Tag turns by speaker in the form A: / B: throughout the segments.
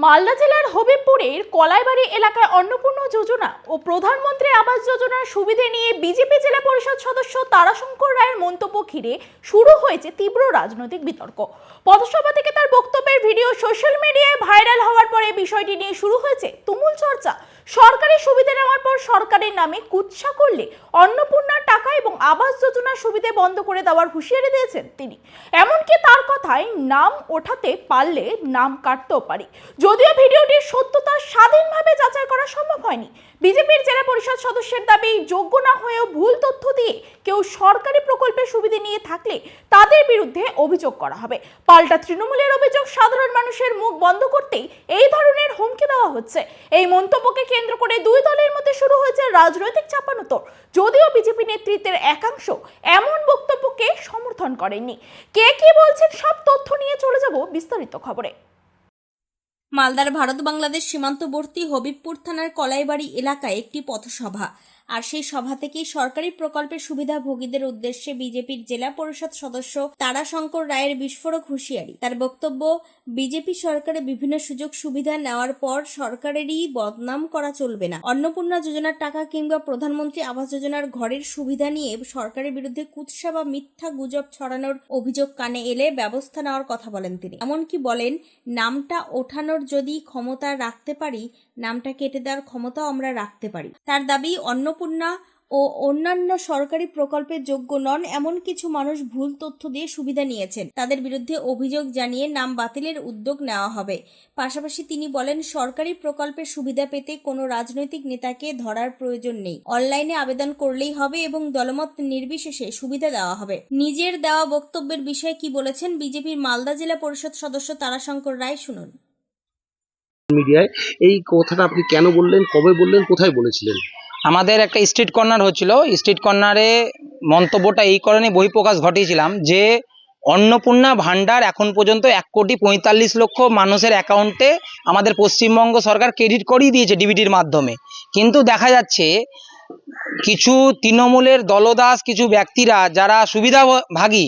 A: মালদা জেলার হবিবপুরের কলাইবাড়ি এলাকায় অন্নপূর্ণা যোজনা ও প্রধানমন্ত্রী আবাস যোজনার সুবিধে নিয়ে বিজেপি জেলা পরিষদ সদস্য তারাশঙ্কর রায়ের মন্তব্য ঘিরে শুরু হয়েছে তীব্র রাজনৈতিক বিতর্ক। পথসভা থেকে তার বক্তব্যের ভিডিও সোশ্যাল মিডিয়ায় ভাইরাল হওয়ার পরে বিষয়টি নিয়ে শুরু হয়েছে তুমুল চর্চা। সরকারি সুবিধা নেওয়ার পর সরকারের নামে কুৎসা করলে অন্নপূর্ণার টাকা এবং আবাস যোজনার সুবিধা বন্ধ করে দেওয়ার হুঁশিয়ারি দিয়েছেন তিনি। এমনকি তার কথায় নাম ওঠাতে পারলে নাম কাটতেও পারি। যদিও ভিডিওটির সত্যতা স্বাধীনভাবে যাচাই করা সম্ভব হয়নি। বিজেপির জেলা পরিষদ সদস্যের দাবি, যোগ্য না হয়েও ভুল তথ্য দিয়ে কেউ সরকারি প্রকল্পের সুবিধা নিয়ে থাকলে তাদের বিরুদ্ধে অভিযোগ করা হবে। পাল্টা তৃণমূলের অভিযোগ, সাধারণ মানুষের মুখ বন্ধ করতেই এই ধরনের হুমকি দেওয়া হচ্ছে। এই মন্তব্যকে কেন্দ্র করে দুই দলের মধ্যে শুরু হয়েছে রাজনৈতিক চাপানোতর। যদিও বিজেপি নেতৃত্বের একাংশ এমন বক্তব্যকে সমর্থন করেননি। কে কি বলছেন সব তথ্য নিয়ে চলে যাব বিস্তারিত খবরে।
B: মালদার ভারত বাংলাদেশ সীমান্তবর্তী হবিবপুর থানার কলাইবাড়ি এলাকায় একটি পথসভা, আর সেই সভা থেকেই সরকারি প্রকল্পের সুবিধাভোগীদের উদ্দেশ্যে বিজেপির জেলা পরিষদ সদস্য তারাশঙ্কর রায়ের বিস্ফোরক হুঁশিয়ারি। তার বক্তব্য, বিজেপি সরকারের বিভিন্ন সুযোগ সুবিধা নেওয়ার পর সরকারেরই বদনাম করা চলবে না। অন্নপূর্ণা যোজনার টাকা কিংবা প্রধানমন্ত্রী আবাস যোজনার ঘরের সুবিধা নিয়ে সরকারের বিরুদ্ধে কুৎসা বা মিথ্যা গুজব ছড়ানোর অভিযোগ কানে এলে ব্যবস্থা নেওয়ার কথা বলেন তিনি। এমনকি বলেন, নামটা ওঠানোর যদি ক্ষমতা রাখতে পারি, নামটা কেটে দেওয়ার ক্ষমতাও আমরা রাখতে পারি। তার দাবি, অন্নপূর্ণা ও অন্যান্য সরকারি প্রকল্পের যোগ্য নন এমন কিছু মানুষ ভুল তথ্য দিয়ে সুবিধা নিয়েছেন, তাদের বিরুদ্ধে অভিযোগ জানিয়ে নাম বাতিলের উদ্যোগ নেওয়া হবে। পাশাপাশি তিনি বলেন, সরকারি প্রকল্পের সুবিধা পেতে কোনো রাজনৈতিক নেতাকে ধরার প্রয়োজন নেই, অনলাইনে আবেদন করলেই হবে এবং দলমত নির্বিশেষে সুবিধা দেওয়া হবে। নিজের দেওয়া বক্তব্যের বিষয়ে কি বলেছেন বিজেপির মালদা জেলা পরিষদ সদস্য তারাশঙ্কর রায়, শুনুন।
C: মিডিয়ায় এই কথাটা আপনি কেন বললেন, কবে বললেন, কোথায় বলেছিলেন?
D: আমাদের একটা স্ট্রিট কর্নার হচ্ছিল, স্ট্রিট কর্নারে মন্তব্যটা এই কারণে বহিঃপ্রকাশ ঘটিয়েছিলাম যে অন্নপূর্ণা ভান্ডার এখন পর্যন্ত 1,45,00,000 মানুষের অ্যাকাউন্টে আমাদের পশ্চিমবঙ্গ সরকার ক্রেডিট করিয়ে দিয়েছে ডিবিটির মাধ্যমে। কিন্তু দেখা যাচ্ছে কিছু তৃণমূলের দলদাস কিছু ব্যক্তিরা যারা সুবিধাভাগী,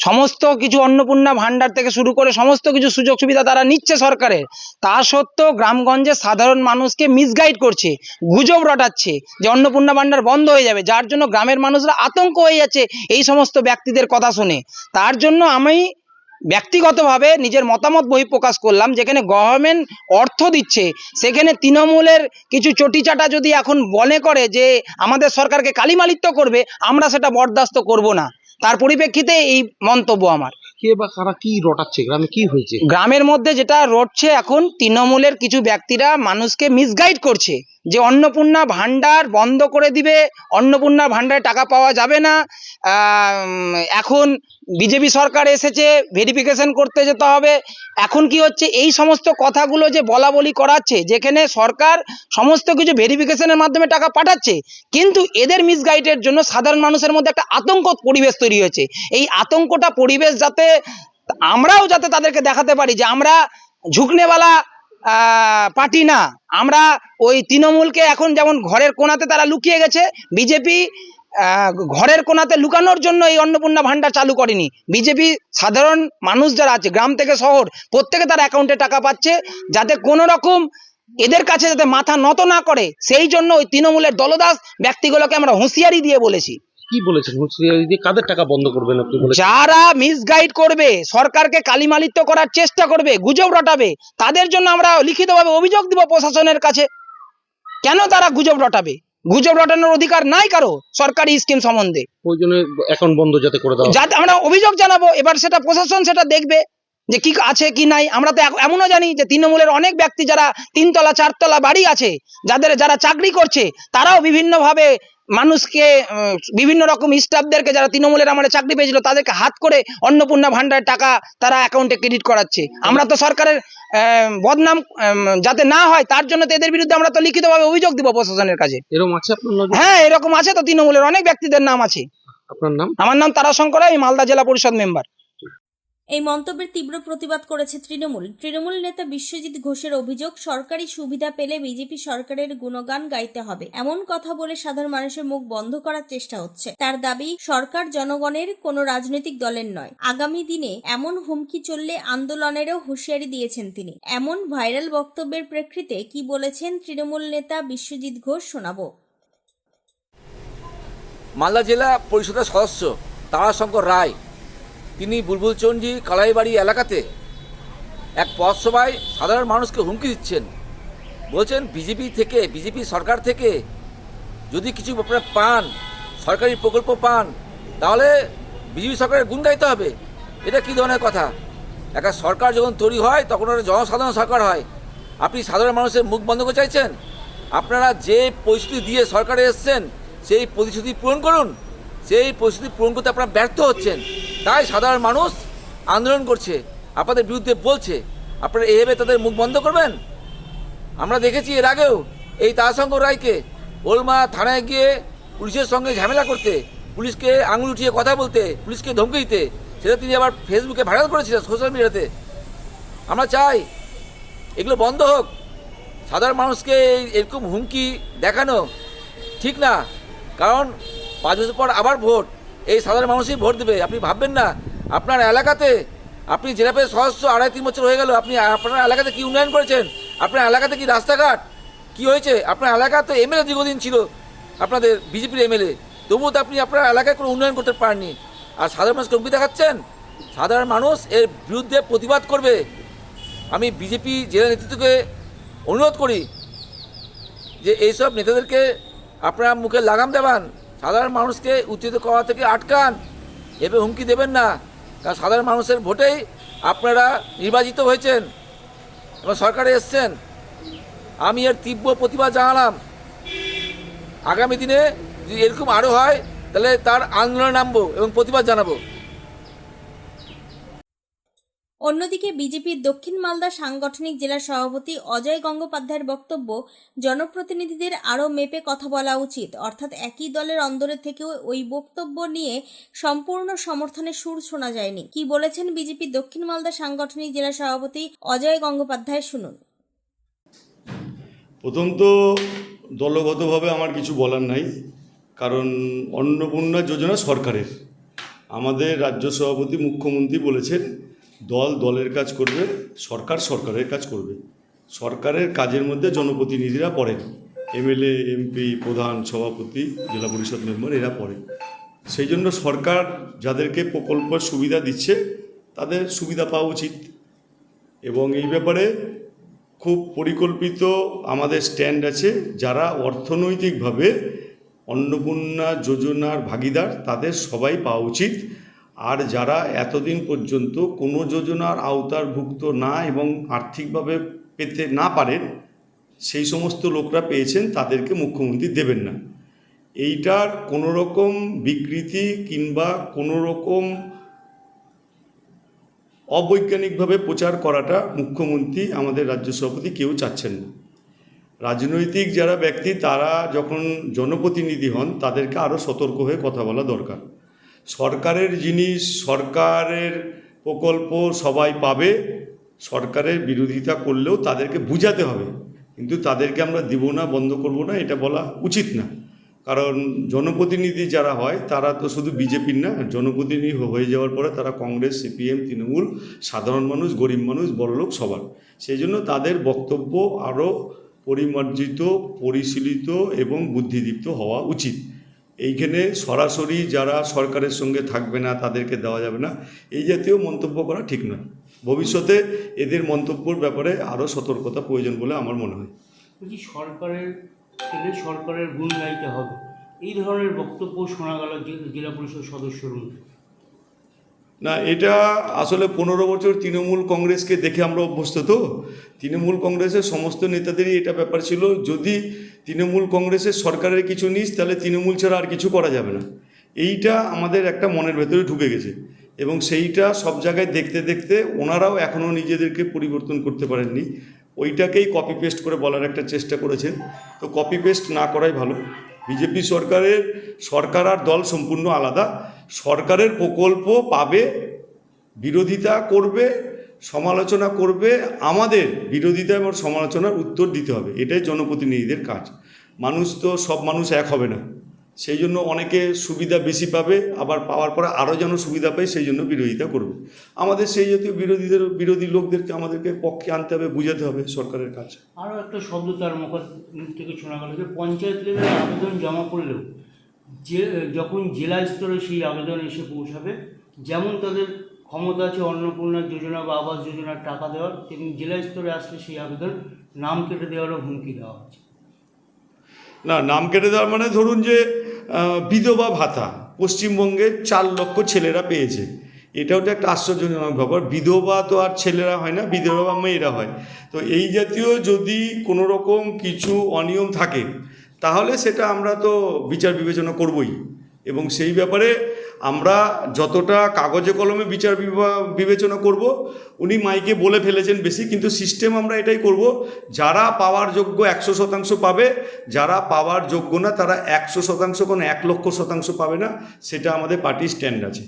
D: সমস্ত কিছু অন্নপূর্ণা ভান্ডার থেকে শুরু করে সমস্ত কিছু সুযোগ সুবিধা তারা নিচ্ছে সরকারের, তা সত্ত্বেও গ্রামগঞ্জে সাধারণ মানুষকে মিসগাইড করছে, গুজব রটাচ্ছে যে অন্নপূর্ণা ভান্ডার বন্ধ হয়ে যাবে, যার জন্য গ্রামের মানুষরা আতঙ্ক হয়ে যাচ্ছে এই সমস্ত ব্যক্তিদের কথা শুনে। তার জন্য আমি ব্যক্তিগতভাবে নিজের মতামত বহিঃপ্রকাশ করলাম, যেখানে গভর্নমেন্ট অর্থ দিচ্ছে সেখানে তৃণমূলের কিছু চটিচাটা যদি এখন মনে করে যে আমাদের সরকারকে কালিমালিত্য করবে, আমরা সেটা বরদাস্ত করব না। তার পরিপ্রেক্ষিতে এই মন্তব্য আমার।
C: কে বা কারা কি রটাচ্ছে, গ্রামে কি হয়েছে?
D: গ্রামের মধ্যে যেটা রটছে, এখন তৃণমূলের কিছু ব্যক্তিরা মানুষকে মিসগাইড করছে যে অন্নপূর্ণা ভান্ডার বন্ধ করে দিবে, অন্নপূর্ণা ভান্ডারে টাকা পাওয়া যাবে না, এখন বিজেপি সরকার এসেছে, ভেরিফিকেশন করতে যেতে হবে। এখন কি হচ্ছে, এই সমস্ত কথাগুলো যে বলা বলি করাচ্ছে, যেখানে সরকার সমস্ত কিছু ভেরিফিকেশনের মাধ্যমে টাকা পাঠাচ্ছে, কিন্তু এদের মিসগাইডের জন্য সাধারণ মানুষের মধ্যে একটা আতঙ্ক পরিবেশ তৈরি হয়েছে। এই আতঙ্কটা পরিবেশ যাতে আমরাও যাতে তাদেরকে দেখাতে পারি যে আমরা ঝুঁকনেওয়ালা পার্টি না, আমরা ওই তৃণমূলকে এখন যেমন ঘরের কোণাতে তারা লুকিয়ে গেছে, বিজেপি ঘরের কোণাতে লুকানোর জন্য এই অন্নপূর্ণা ভান্ডার চালু করেনি। বিজেপি সাধারণ মানুষ যারা আছে গ্রাম থেকে শহর প্রত্যেকে তার অ্যাকাউন্টে টাকা পাচ্ছে, যাতে কোনো রকম এদের কাছে যাতে মাথা নত না করে, সেই জন্য ওই তৃণমূলের দলদাস ব্যক্তিগুলোকে আমরা হুঁশিয়ারি দিয়ে বলেছি।
C: কি বলেছেন হুঁশিয়ারি দিয়ে? কাদের টাকা বন্ধ করবেন আপনি বলেছেন?
D: যারা মিসগাইড করবে, সরকারকে কালিমালিত্য করার চেষ্টা করবে, গুজব রটাবে, তাদের জন্য আমরা লিখিতভাবে অভিযোগ দিব প্রশাসনের কাছে। কেন তারা গুজব রটাবে? গুজব রটানোর অধিকার নাই কারো সরকারি স্কিম সম্বন্ধে।
C: ওই জন্য অ্যাকাউন্ট বন্ধ যাতে করে দাও,
D: যাতে আমরা অভিযোগ জানাবো, এবার সেটা প্রশাসন সেটা দেখবে যে কি আছে কি নাই। আমরা তো এমনও জানি যে তৃণমূলের অনেক ব্যক্তি যারা 3তলা 4তলা বাড়ি আছে, যারা চাকরি করছে, তারাও বিভিন্নভাবে মানুষকে বিভিন্ন রকম স্টাফদেরকে যারা তৃণমূলের আমলে চাকরি পেয়েছিল তাদেরকে হাত করে অন্নপূর্ণা ভান্ডারের টাকা তারা অ্যাকাউন্টে ক্রেডিট করাচ্ছে। আমরা তো সরকারের বদনাম যাতে না হয় তার জন্য তো এদের বিরুদ্ধে আমরা তো লিখিতভাবে অভিযোগ দিব প্রশাসনের কাছে।
C: এরকম আছে আপনার নজরে?
D: হ্যাঁ, এরকম আছে তো, তৃণমূলের অনেক ব্যক্তিদের নাম আছে।
C: আপনার নাম?
D: আমার নাম তারাশঙ্কর রায়, আমি মালদা জেলা পরিষদ মেম্বার।
B: এই মন্তব্যের তীব্র প্রতিবাদ করেছে তৃণমূল নেতা বিশ্বজিৎ ঘোষের অভিযোগ, সরকারি সুবিধা পেলে বিজেপি সরকারের গুণগান গাইতে হবে, এমন কথা বলে সাধারণ মানুষের মুখ বন্ধ করার চেষ্টা হচ্ছে। তার দাবি, সরকার জনগণের কোনো রাজনৈতিক দলের নয়। আগামী দিনে এমন হুমকি চললে আন্দোলনেরও হুঁশিয়ারি দিয়েছেন তিনি। এমন ভাইরাল বক্তব্যের প্রেক্ষিতে কি বলেছেন তৃণমূল নেতা বিশ্বজিৎ ঘোষ শোনাবো।
E: মালদা জেলা পরিষদের সদস্য তারাশঙ্কর রায় তিনি বুলবুলচন্ডী কালাইবাড়ি এলাকাতে এক পথসভায় সাধারণ মানুষকে হুমকি দিচ্ছেন। বলছেন বিজেপি সরকার থেকে যদি কিছু আপনারা পান, সরকারি প্রকল্প পান, তাহলে বিজেপি সরকারের গুণ গাইতে হবে। এটা কী ধরনের কথা? একটা সরকার যখন তৈরি হয় তখন ওটা জনসাধারণ সরকার হয়। আপনি সাধারণ মানুষের মুখ বন্ধ করতে চাইছেন? আপনারা যে প্রতিশ্রুতি দিয়ে সরকারে এসছেন সেই প্রতিশ্রুতি পূরণ করুন। সেই প্রতিশ্রুতি পূরণ করতে আপনারা ব্যর্থ হচ্ছেন, তাই সাধারণ মানুষ আন্দোলন করছে, আপনাদের বিরুদ্ধে বলছে। আপনারা এভাবে তাদের মুখ বন্ধ করবেন? আমরা দেখেছি এর আগেও এই তারাশঙ্কর রায়কে ওলমা থানায় গিয়ে পুলিশের সঙ্গে ঝামেলা করতে, পুলিশকে আঙুল উঠিয়ে কথা বলতে, পুলিশকে ধমকি দিতে, সেটা তিনি আবার ফেসবুকে ভাইরাল করেছিলেন, সোশ্যাল মিডিয়াতে। আমরা চাই এগুলো বন্ধ হোক। সাধারণ মানুষকে এরকম হুমকি দেখানো ঠিক না, কারণ 5 বছর পর আবার ভোট, এই সাধারণ মানুষই ভোট দেবে। আপনি ভাববেন না আপনার এলাকাতে, আপনি জেলা পরিষদ সদস্য 2.5-3 বছর হয়ে গেল, আপনার এলাকাতে কি উন্নয়ন করেছেন? আপনার এলাকাতে কি রাস্তাঘাট কি হয়েছে? আপনার এলাকা তো এমএলএ দীর্ঘদিন ছিল, আপনাদের বিজেপির এমএলএ, তবুও তো আপনি আপনার এলাকায় কোনো উন্নয়ন করতে পারেননি। আর সাধারণ মানুষকে হুমকি দেখাচ্ছেন। সাধারণ মানুষ এর বিরুদ্ধে প্রতিবাদ করবে। আমি বিজেপি জেলা নেতৃত্বকে অনুরোধ করি যে এইসব নেতাদেরকে আপনারা মুখে লাগাম দেবেন, সাধারণ মানুষকে উত্তেজিত করা থেকে আটকান, এভাবে হুমকি দেবেন না। কারণ সাধারণ মানুষের ভোটেই আপনারা নির্বাচিত হয়েছেন এবং সরকারে এসছেন। আমি এর তীব্র প্রতিবাদ জানালাম। আগামী দিনে যদি এরকম আরও হয় তাহলে তার আন্দোলনে নামবো এবং প্রতিবাদ জানাবো।
B: অন্যদিকে বিজেপির দক্ষিণ মালদা সাংগঠনিক জেলা সভাপতি অজয় গঙ্গোপাধ্যায়ের বক্তব্য, জনপ্রতিনিধিদের আরও মেপে কথা বলা উচিত। অর্থাৎ একই দলের অন্দরে থেকেও ওই বক্তব্য নিয়ে সম্পূর্ণ সমর্থনের সুর শোনা যায়নি। কি বলেছেন বিজেপির দক্ষিণ মালদা সাংগঠনিক জেলা সভাপতি অজয় গঙ্গোপাধ্যায়, শুনুন।
F: প্রথম তো দলগতভাবে আমার কিছু বলার নাই, কারণ অন্নপূর্ণা যোজনা সরকারের। আমাদের রাজ্য সভাপতি মুখ্যমন্ত্রী বলেছেন দল দলের কাজ করবে, সরকার সরকারের কাজ করবে। সরকারের কাজের মধ্যে জনপ্রতিনিধিরা পড়েন, এমএলএ, এমপি, প্রধান, সভাপতি, জেলা পরিষদ মেম্বার এরা পড়ে। সেই জন্য সরকার যাদেরকে প্রকল্পের সুবিধা দিচ্ছে তাদের সুবিধা পাওয়া উচিত। এবং এই ব্যাপারে খুব পরিকল্পিত আমাদের স্ট্যান্ড আছে। যারা অর্থনৈতিকভাবে অন্নপূর্ণা যোজনার ভাগিদার তাদের সবাই পাওয়া উচিত। আর যারা এতদিন পর্যন্ত কোনো যোজনার আওতারভুক্ত না এবং আর্থিকভাবে পেতে না পারেন, সেই সমস্ত লোকরা পেয়েছেন, তাদেরকে মুখ্যমন্ত্রী দেবেন না। এইটার কোনো রকম বিকৃতি কিংবা কোনো রকম অবৈজ্ঞানিকভাবে প্রচার করাটা মুখ্যমন্ত্রী, আমাদের রাজ্য সভাপতি কেউ চাচ্ছেন না। রাজনৈতিক যারা ব্যক্তি তারা যখন জনপ্রতিনিধি হন তাদেরকে আরও সতর্ক হয়ে কথা বলা দরকার। সরকারের জিনিস, সরকারের প্রকল্প সবাই পাবে, সরকারের বিরোধিতা করলেও তাদেরকে বুঝাতে হবে, কিন্তু তাদেরকে আমরা দিব না, বন্ধ করব না, এটা বলা উচিত না। কারণ জনপ্রতিনিধি যারা হয় তারা তো শুধু বিজেপির না, জনপ্রতিনিধি হয়ে যাওয়ার পরে তারা কংগ্রেস, সিপিএম, তৃণমূল, সাধারণ মানুষ, গরিব মানুষ, বড়লোক সবার। সেই জন্য তাদের বক্তব্য আরও পরিমার্জিত, পরিশীলিত এবং বুদ্ধিদীপ্ত হওয়া উচিত। এইখানে সরাসরি যারা সরকারের সঙ্গে থাকবে না তাদেরকে দেওয়া যাবে না, এই জাতীয় মন্তব্য করা ঠিক নয়। ভবিষ্যতে এদের মন্তব্যের ব্যাপারে আরও সতর্কতা প্রয়োজন বলে আমার মনে হয়।
G: বলছি, সরকারের থেকে সরকারের গুণ গাইতে হবে, এই ধরনের বক্তব্য শোনা গেল জেলা পরিষদ সদস্যর মধ্যে।
F: না, এটা আসলে 15 বছর তৃণমূল কংগ্রেসকে দেখে আমরা অভ্যস্ত। তো তৃণমূল কংগ্রেসের সমস্ত নেতাদেরই এটা ব্যাপার ছিল, যদি তৃণমূল কংগ্রেসের সরকারের কিছু নিস তাহলে তৃণমূল ছাড়া আর কিছু করা যাবে না। এইটা আমাদের একটা মনের ভেতরে ঢুকে গেছে এবং সেইটা সব জায়গায় দেখতে দেখতে ওনারাও এখনও নিজেদেরকে পরিবর্তন করতে পারেননি। ওইটাকেই কপি পেস্ট করে বলার একটা চেষ্টা করেছেন, তো কপি পেস্ট না করাই ভালো। বিজেপি সরকার আর দল সম্পূর্ণ আলাদা। সরকারের প্রকল্প পাবে বিরোধিতা করবে, সমালোচনা করবে, আমাদের বিরোধিতা এবং সমালোচনার উত্তর দিতে হবে। এটাই জনপ্রতিনিধিদের কাজ। মানুষ তো সব মানুষ এক হবে না, সেই জন্য অনেকে সুবিধা বেশি পাবে, আবার পাওয়ার পরে আরও যেন সুবিধা পায় সেই জন্য বিরোধিতা করবে। আমাদের সেই জাতীয় বিরোধী লোকদেরকে আমাদেরকে পক্ষে আনতে হবে, বুঝাতে হবে সরকারের কাজ।
G: আরও একটা শব্দ তার মুখ থেকে শোনা গেল যে পঞ্চায়েত লেভেলে আবেদন জমা করলেও যে যখন জেলা স্তরে সেই আবেদন এসে পৌঁছাবে, যেমন তাদের ক্ষমতা আছে অন্নপূর্ণা যোজনা বা আবাস যোজনার টাকা দেওয়ার, তেমনি জেলা স্তরে আসলে সেই আবেদন নাম কেটে দেওয়ারও হুমকি দেওয়া হচ্ছে।
F: না, নাম কেটে দেওয়ার মানে ধরুন যে বিধবা ভাতা পশ্চিমবঙ্গের 4 লক্ষ ছেলেরা পেয়েছে, এটাও তো একটা আশ্চর্যজনক ব্যাপার। বিধবা তো আর ছেলেরা হয় না, বিধবা মেয়েরা হয়। তো এই জাতীয় যদি কোনো রকম কিছু অনিয়ম থাকে তাহলে সেটা আমরা তো বিচার বিবেচনা করবই, এবং সেই ব্যাপারে আমরা যতটা কাগজে কলমে বিচার বিবেচনা করব, উনি মাইকে বলে ফেলেছেন বেশি, কিন্তু সিস্টেম আমরা এটাই করব, যারা পাওয়ার যোগ্য 100% পাবে, যারা পাওয়ার যোগ্য না তারা 100% কোনো 1,00,000% পাবে না, সেটা আমাদের পার্টির স্ট্যান্ড আছে।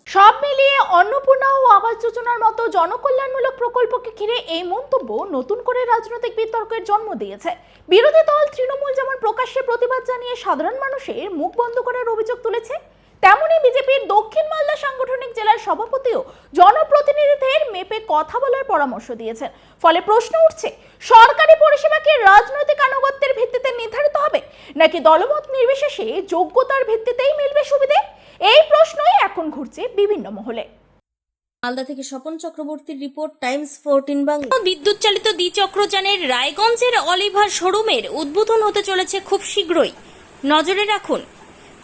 A: সব মিলিয়ে অন্নপূর্ণা ও আবাস যোজনার মতো জনকল্যাণমূলক প্রকল্পকে ঘিরে এই মন্তব্য নতুন করে রাজনৈতিক বিতর্কের জন্ম দিয়েছে। বিরোধী দল তৃণমূল যেমন প্রকাশ্যে প্রতিবাদ জানিয়ে সাধারণ মানুষের মুখ বন্ধ করার অভিযোগ তুলেছে, তেমনি বিজেপির দক্ষিণ মালদা সাংগঠনিক জেলার সভাপতিও জনপ্রতিনিধিদের মেপে কথা বলার পরামর্শ দিয়েছেন। ফলে প্রশ্ন উঠছে, সরকারি পরিষেবা কি রাজনৈতিক আনুগত্যের ভিত্তিতে নির্ধারিত হবে, নাকি দলমত নির্বিশেষে যোগ্যতার ভিত্তিতেই মিলবে সুবিধে? এই প্রশ্নই এখন ঘুরছে বিভিন্ন মহলে।
B: মালদা থেকে স্বপন চক্রবর্তীর রিপোর্ট, টাইমস 14 বাংলা। বিদ্যুৎ চালিত দ্বিচক্রযানের রায়গঞ্জের অলিভার শোরুমের উদ্বোধন হতে চলেছে খুব শীঘ্রই। নজরে রাখুন,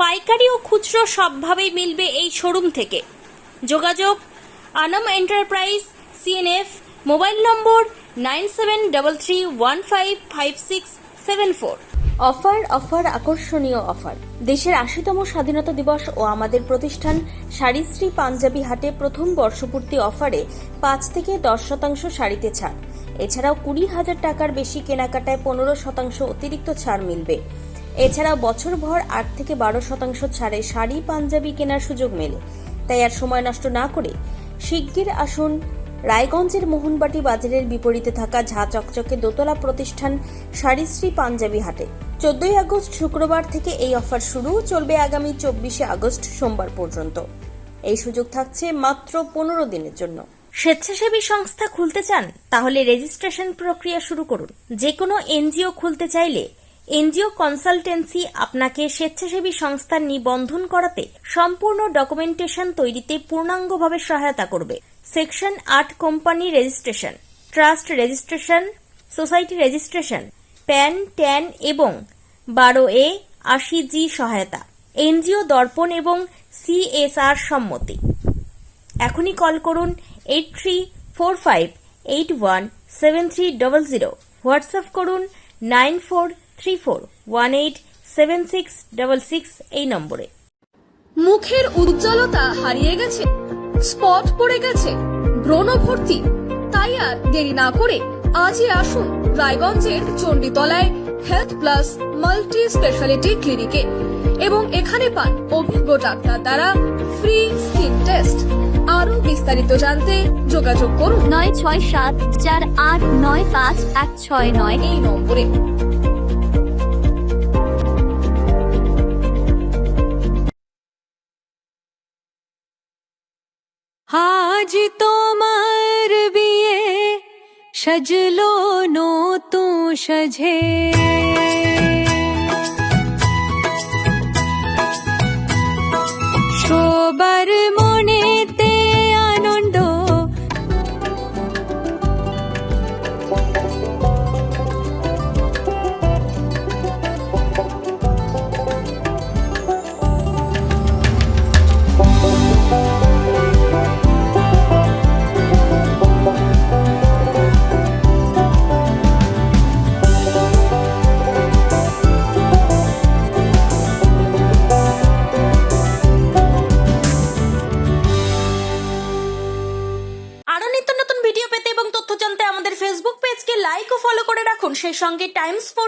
B: পাইকারি ও খুচরো সবভাবেই মিলবে এই শোরুম থেকে। যোগাযোগ আনাম এন্টারপ্রাইজ, CNF, মোবাইল নম্বর 9733155674। অফার আকর্ষণীয় অফার। দেশের 80তম স্বাধীনতা দিবস ও আমাদের প্রতিষ্ঠান শাড়িশ্রী পাঞ্জাবি হাটে প্রথম বর্ষপূর্তি অফারে 5 থেকে 10% শাড়িতে ছাড়। এছাড়াও 20,000 টাকার বেশি কেনাকাটায় 15% অতিরিক্ত ছাড় মিলবে। এছাড়াও বছরভর 8 থেকে 12% ছাড়ে শাড়ি পাঞ্জাবি কেনার সুযোগ মেলে। তাই আর সময় নষ্ট না করে শিগগির আসুন রায়গঞ্জের মোহনবাটি বাজারের বিপরীতে থাকা ঝা চকচকে দোতলা প্রতিষ্ঠান শাড়িশ্রী পাঞ্জাবি হাটে। 14 আগস্ট শুক্রবার থেকে এই অফার শুরু, চলবে আগামী 24 আগস্ট সোমবার পর্যন্ত। এই সুযোগ থাকছে মাত্র 15 দিনের জন্য। স্বেচ্ছাসেবী সংস্থা খুলতে চান? তাহলে রেজিস্ট্রেশন প্রক্রিয়া শুরু করুন। যে কোনো এনজিও খুলতে চাইলে এনজিও কনসালটেন্সি আপনাকে স্বেচ্ছাসেবী সংস্থার নিবন্ধন করাতে সম্পূর্ণ ডকুমেন্টেশন তৈরিতে পূর্ণাঙ্গভাবে সহায়তা করবে। Section 8 company registration, trust registration, society registration, pan, tan এবং 12A 80G সহায়তা, এনজিও দর্পণ এবং CSR সম্মতি। এখনই কল করুন 8345817300, হোয়াটসঅ্যাপ করুন 9434187666 এই নম্বরে।
H: মুখের উজ্জ্বলতা হারিয়ে গেছে, স্পট পড়ে গেছে, ব্রণ ভর্তি, তাই আর দেরি না করে আজই আসুন রায়গঞ্জের চণ্ডীতলায় হেলথ প্লাস মাল্টি স্পেশালিটি ক্লিনিকে এবং এখানে পান অভিজ্ঞ ডাক্তার দ্বারা ফ্রি স্কিন টেস্ট। আরো বিস্তারিত জানতে যোগাযোগ করুন 9674895169 এই নম্বরে।
I: আজ তোমার বিয়ে সাজলো নতুন সাজে, সবার মনেতে আনন্দ,
B: ভিডিও পেতে এবং তথ্য জানতে আমাদের ফেসবুক পেজকে লাইক ও ফলো করে রাখুন। সেই সঙ্গে টাইমস 14